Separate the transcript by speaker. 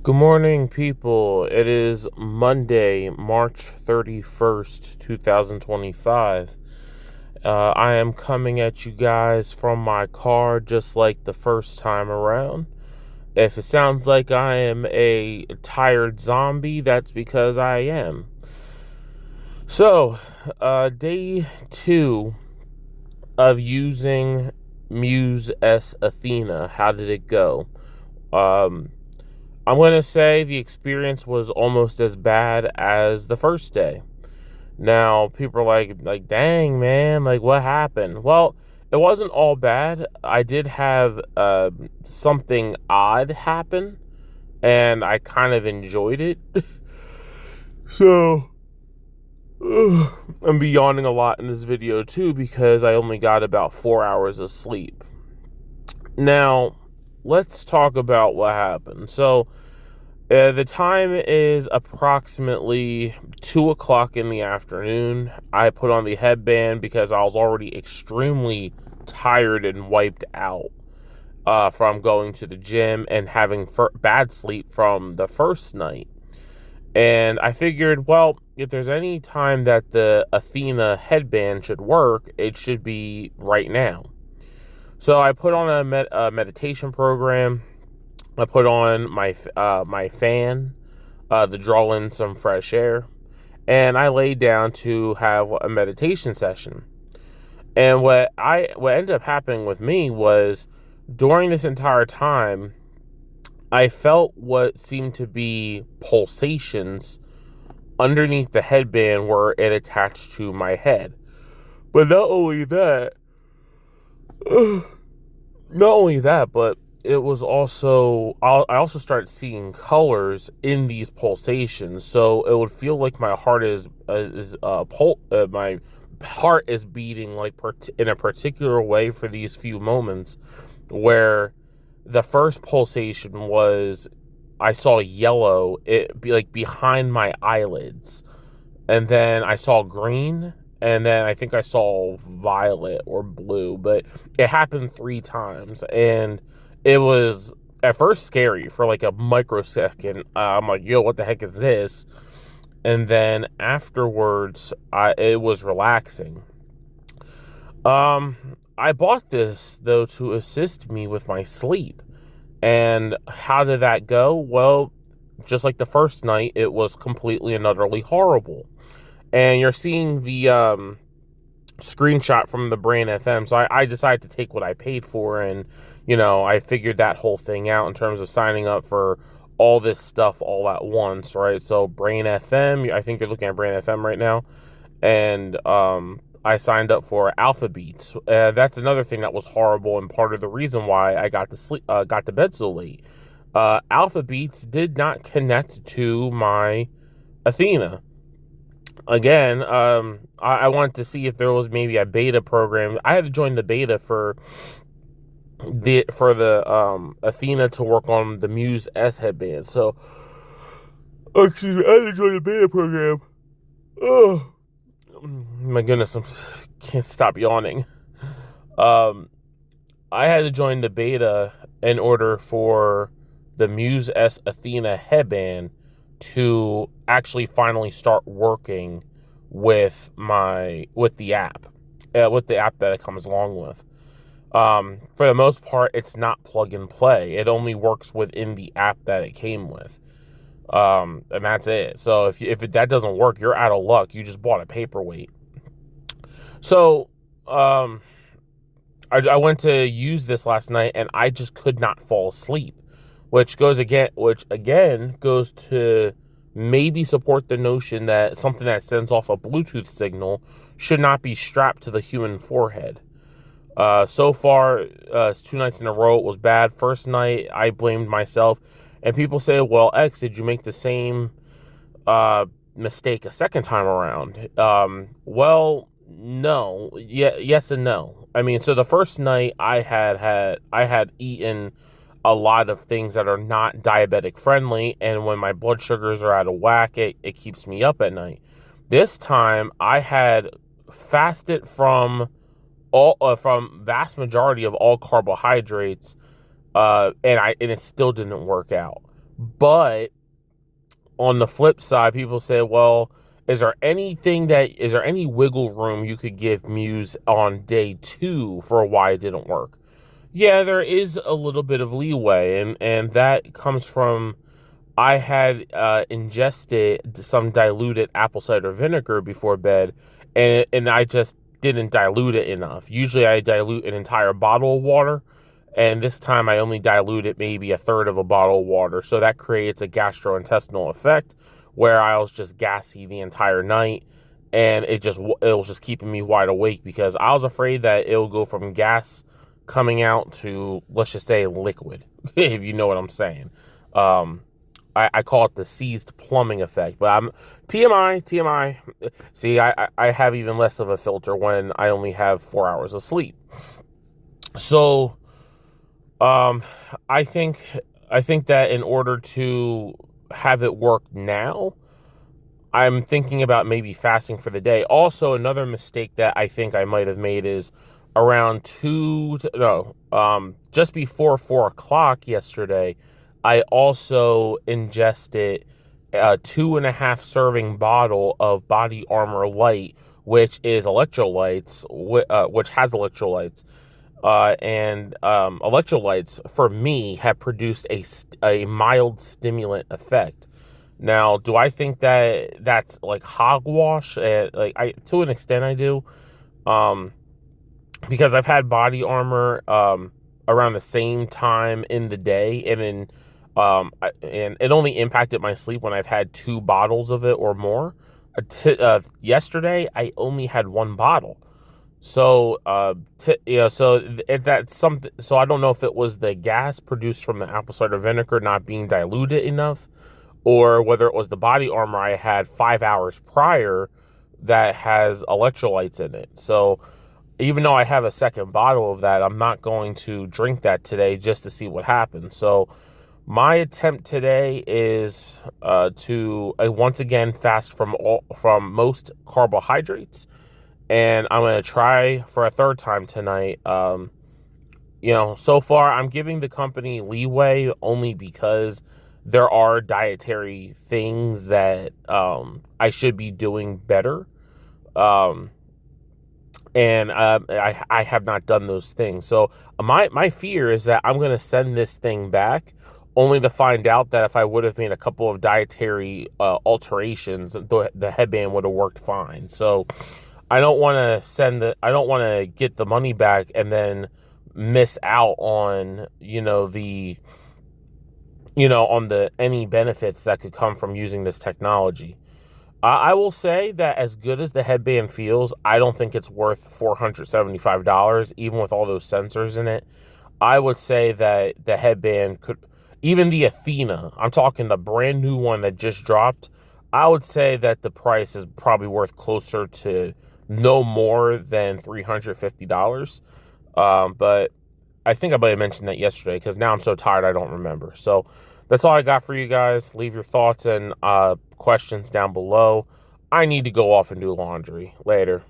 Speaker 1: Good morning, people. It is Monday, March 31st, 2025. I am coming at you guys from my car just like the first time around. If it sounds like I am a tired zombie, that's because I am. So, day two of using Muse S Athena. How did it go? Um, I'm going to say the experience was almost as bad as the first day. Now, people are like, dang, man, like, what happened? Well, it wasn't all bad. I did have something odd happen, and I kind of enjoyed it. So, I'm be yawning a lot in this video, too, because I only got about 4 hours of sleep. Now, let's talk about what happened. So, the time is approximately 2 o'clock in the afternoon. I put on the headband because I was already extremely tired and wiped out from going to the gym and having bad sleep from the first night. And I figured, well, if there's any time that the Athena headband should work, it should be right now. So I put on a meditation program. I put on my fan to draw in some fresh air, and I laid down to have a meditation session. And what ended up happening with me was during this entire time, I felt what seemed to be pulsations underneath the headband where it attached to my head. But not only that, but it was also, I also started seeing colors in these pulsations. So it would feel like my heart my heart is beating like in a particular way for these few moments, where the first pulsation was I saw yellow, it be like behind my eyelids, and then I saw green, and then I think I saw violet or blue, but it happened 3 times, and it was at first scary for like a microsecond. I'm like, yo, what the heck is this? And then afterwards, it was relaxing. I bought this though to assist me with my sleep. And how did that go? Well, just like the first night, it was completely and utterly horrible. And you're seeing the screenshot from the Brain FM. So I decided to take what I paid for, and I figured that whole thing out in terms of signing up for all this stuff all at once, right? So Brain FM, I think you're looking at Brain FM right now, and I signed up for Alpha Beats. That's another thing that was horrible, and part of the reason why I got to bed so late. Alpha Beats did not connect to my Athena. Again, I wanted to see if there was maybe a beta program. I had to join the beta for the Athena to work on the Muse S headband. So, excuse me, I had to join the beta program. Oh my goodness, I can't stop yawning. I had to join the beta in order for the Muse S Athena headband to actually finally start working with the app that it comes along with. For the most part, it's not plug and play. It only works within the app that it came with. And that's it. So that doesn't work, you're out of luck. You just bought a paperweight. So, I went to use this last night, and I just could not fall asleep, which again goes to maybe support the notion that something that sends off a Bluetooth signal should not be strapped to the human forehead. So far, 2 nights in a row, it was bad. First night, I blamed myself, and people say, well, X, did you make the same mistake a second time around? Well, no. Yes and no. I mean, so the first night I had eaten a lot of things that are not diabetic friendly, and when my blood sugars are out of whack, it keeps me up at night. This time I had fasted from vast majority of all carbohydrates, and it still didn't work out. But on the flip side, people say, well, is there any wiggle room you could give Muse on day 2 for why it didn't work? Yeah, there is a little bit of leeway, and that comes from I had ingested some diluted apple cider vinegar before bed, and I just didn't dilute it enough. Usually, I dilute an entire bottle of water, and this time I only diluted maybe a third of a bottle of water. So that creates a gastrointestinal effect where I was just gassy the entire night, and it was just keeping me wide awake because I was afraid that it will go from gas coming out to, let's just say, liquid, if you know what I'm saying. Um, I call it the seized plumbing effect, but I'm TMI. See, I have even less of a filter when I only have 4 hours of sleep. So, um, I think I think that in order to have it work now, I'm thinking about maybe fasting for the day. Also, another mistake that I think I might have made is around just before 4 o'clock yesterday, I also ingested a 2.5 serving bottle of Body Armor Light, which is electrolytes, which has electrolytes. And electrolytes for me have produced a mild stimulant effect. Now, do I think that that's like hogwash? Like, I to an extent I do, um, because I've had Body Armor around the same time in the day, and it only impacted my sleep when I've had 2 bottles of it or more. Yesterday, I only had 1 bottle. So, if that's something, so I don't know if it was the gas produced from the apple cider vinegar not being diluted enough, or whether it was the Body Armor I had 5 hours prior that has electrolytes in it. So, even though I have a second bottle of that, I'm not going to drink that today just to see what happens. So, my attempt today is to once again fast from most carbohydrates, and I'm going to try for a third time tonight. So far I'm giving the company leeway only because there are dietary things that I should be doing better. Um, and I have not done those things. So my fear is that I'm going to send this thing back only to find out that if I would have made a couple of dietary alterations, the headband would have worked fine. So I don't want to get the money back and then miss out on, on the any benefits that could come from using this technology. I will say that as good as the headband feels, I don't think it's worth $475, even with all those sensors in it. I would say that the headband could, even the Athena, I'm talking the brand new one that just dropped, I would say that the price is probably worth closer to no more than $350. But I think I might have mentioned that yesterday because now I'm so tired I don't remember. So that's all I got for you guys. Leave your thoughts and questions down below. I need to go off and do laundry. Later.